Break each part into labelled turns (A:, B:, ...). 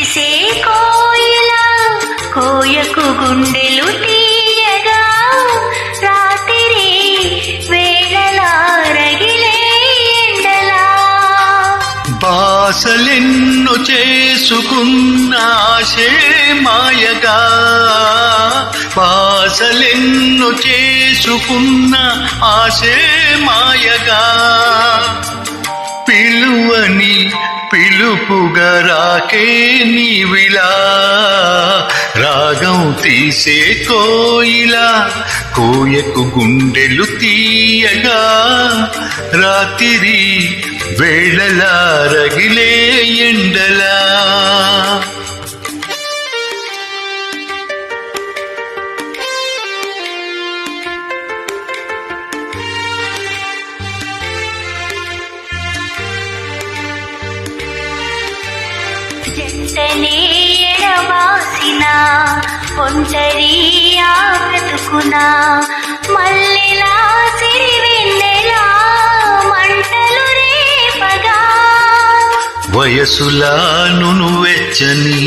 A: తీసే కోయిలా కోయకు గుండెలు తీయగా రాత్రి వేళలా రగిలే ఎండలా
B: బాసలెన్ను చేసుకున్న ఆశే మాయగా బాసలెన్ను చేసుకున్న ఆశే మాయగా పిలువని పిలుపుగా రాకే నీవిలా రాగం తీసే కోయిలా కోయకు గుండెలు తీయగా రాత్రి వేళలా రగిలే ఎండలా
A: జంటనే ఎడబాసిన ఒంటరి ఆ బ్రతుకున మల్లెలా సిరివెన్నెలా మంటలు రేపగా
B: వయసులా నును వెచ్చని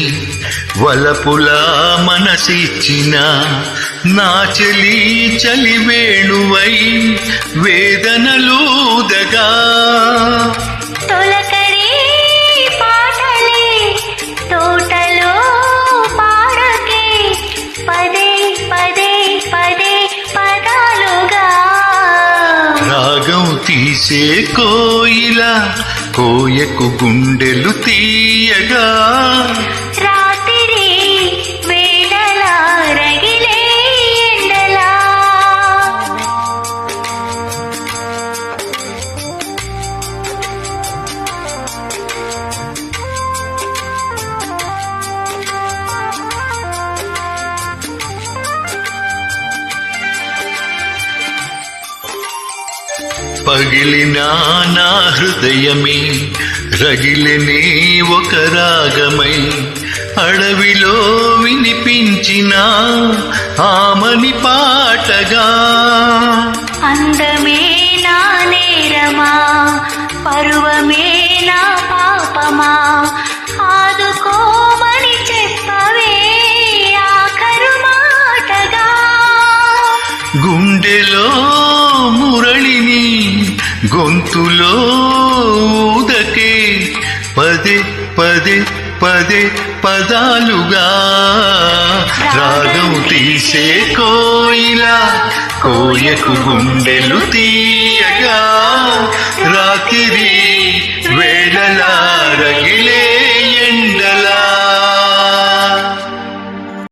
B: వలపులా మనసిచ్చిన నా చెలి చలివేణువై వేదనలూదగా
A: తొలకరి పాటలే తోటలో పాడకే పదే పదే పదే పదాలుగా
B: రాగం తీసే కోయిలా కోయకు గుండెలు తీయగా
A: రాత్రి వేళలా రగిలే ఎండలా
B: పగిలినా నా హృదయమే రగిలినే ఒక రాగమై అడవిలో వినిపించిన ఆమని పాటగా
A: అందమే నా నేరమా పరువమే నా పాపమా ఆదుకోమని చెప్పవే ఆఖరు మాటగా
B: గుండెలో మురళిని గొంతులో ఊదకే పదే పదే పదే పదాలుగా రాగం తీసే కోయిలా కోయకు గుండెలు తీయగా రాత్రి